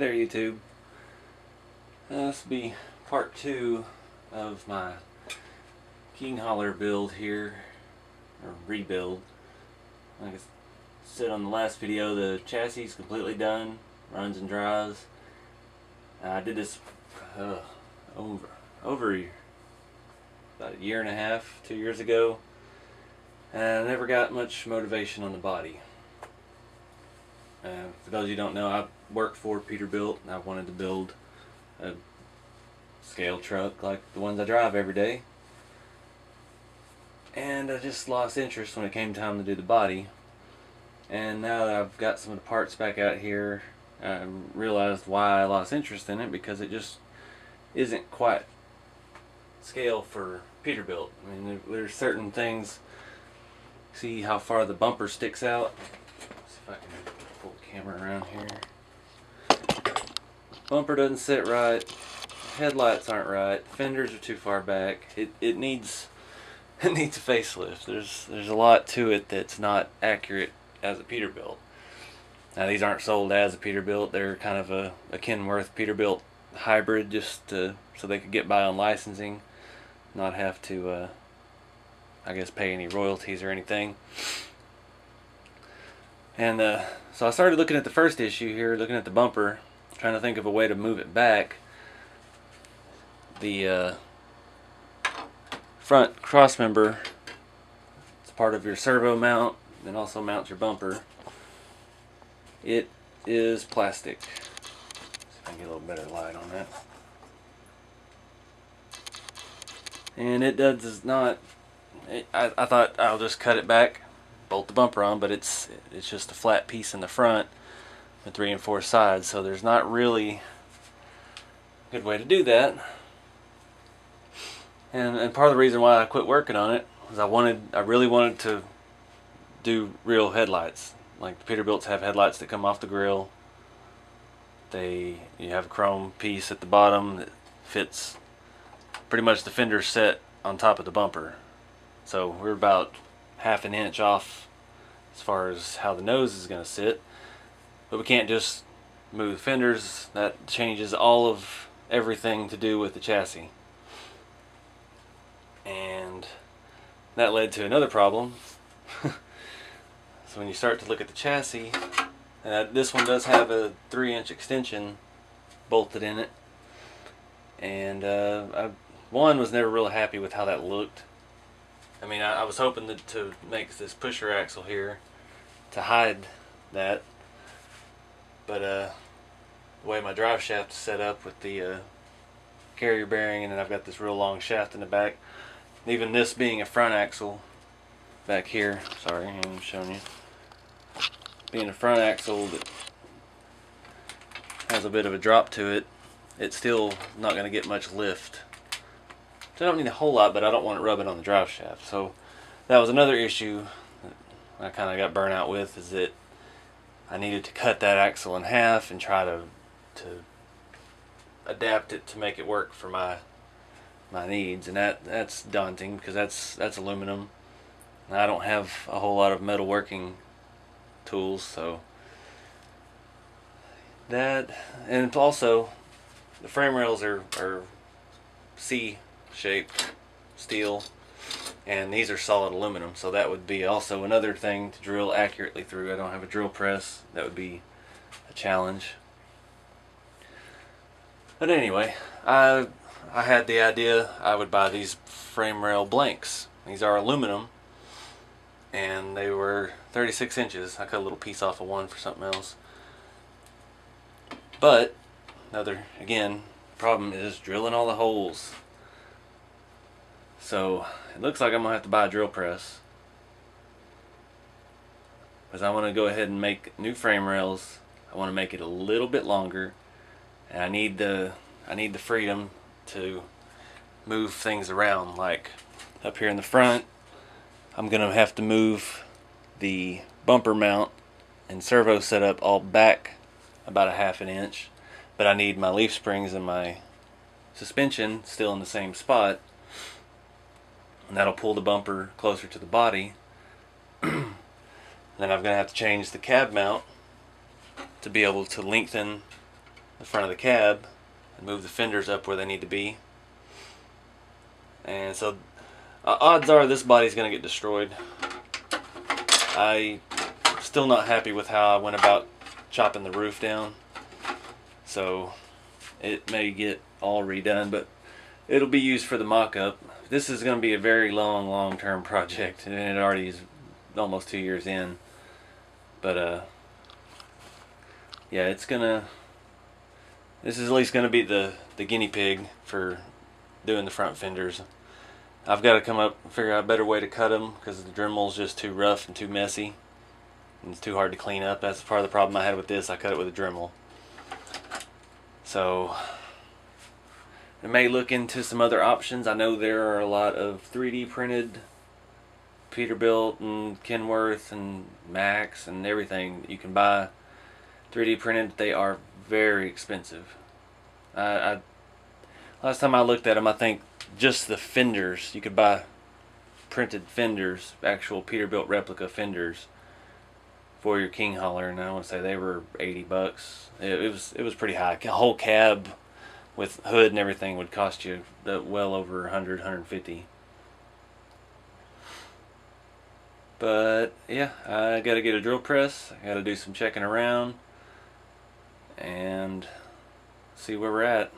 there, YouTube. This will be part 2 of my King Holler build here, or rebuild. Like I said on the last video, the chassis is completely done, runs and drives. I did this over about a year and a half, 2 years ago, and I never got much motivation on the body. For those of you who don't know, I worked for Peterbilt, and I wanted to build a scale truck like the ones I drive every day. And I just lost interest when it came time to do the body. And now that I've got some of the parts back out here, I realized why I lost interest in it, because it just isn't quite scale for Peterbilt. I mean, there's certain things. See how far the bumper sticks out? Let's see if I can pull the camera around here. Bumper doesn't sit right. Headlights aren't right. Fenders are too far back. It needs a facelift. There's a lot to it that's not accurate as a Peterbilt. Now, these aren't sold as a Peterbilt. They're kind of a Kenworth Peterbilt hybrid, just so they could get by on licensing, not have to I guess pay any royalties or anything. And so I started looking at the first issue here, looking at the bumper, trying to think of a way to move it back. The front crossmember, it's part of your servo mount and also mounts your bumper. It is plastic. Let's see if I can get a little better light on that. And it does not. I thought I'll just cut it back, bolt the bumper on, but it's just a flat piece in the front with 3 and 4 sides, so there's not really a good way to do that. And part of the reason why I quit working on it was I really wanted to do real headlights. Like the Peterbilts have headlights that come off the grill. You have a chrome piece at the bottom that fits pretty much the fender set on top of the bumper. So we're about half an inch off as far as how the nose is going to sit. But we can't just move fenders. That changes all of everything to do with the chassis. And that led to another problem. So when you start to look at the chassis, this one does have a 3-inch extension bolted in it. And I was never really happy with how that looked. I mean, I was hoping to make this pusher axle here to hide that. But the way my drive shaft is set up with the carrier bearing, and then I've got this real long shaft in the back. Even this being a front axle back here, sorry, I'm showing you. Being a front axle that has a bit of a drop to it, it's still not going to get much lift. So I don't need a whole lot, but I don't want it rubbing on the drive shaft. So that was another issue that I kind of got burnt out with, is that I needed to cut that axle in half and try to adapt it to make it work for my needs, and that's daunting, because that's aluminum, and I don't have a whole lot of metalworking tools. So that, and also the frame rails are C-shaped steel, and these are solid aluminum, so that would be also another thing to drill accurately through. I don't have a drill press. That would be a challenge. But anyway, I had the idea I would buy these frame rail blanks. These are aluminum, and they were 36 inches. I cut a little piece off of one for something else. But again, problem is drilling all the holes. So it looks like I'm gonna have to buy a drill press, because I want to go ahead and make new frame rails. I want to make it a little bit longer, and I need the freedom to move things around. Like up here in the front, I'm gonna have to move the bumper mount and servo setup all back about a half an inch, but I need my leaf springs and my suspension still in the same spot, and that'll pull the bumper closer to the body. Then I'm going to have to change the cab mount to be able to lengthen the front of the cab and move the fenders up where they need to be. And so odds are this body's going to get destroyed. I'm still not happy with how I went about chopping the roof down. So it may get all redone, but it'll be used for the mock-up. This is going to be a very long-term project, and it already is almost 2 years in. But yeah, this is at least gonna be the guinea pig for doing the front fenders. I've got to come up and figure out a better way to cut them because the Dremel's just too rough and too messy, and it's too hard to clean up. That's part of the problem I had with this. I cut it with a Dremel. So I may look into some other options. I know there are a lot of 3D printed Peterbilt and Kenworth and Max and everything you can buy 3D printed. They are very expensive. Last time I looked at them, I think just the fenders, you could buy printed fenders, actual Peterbilt replica fenders for your King hauler, and I want to say they were $80. It was pretty high. A whole cab with hood and everything would cost you well over 100, 150. But yeah, I got to get a drill press. I got to do some checking around and see where we're at.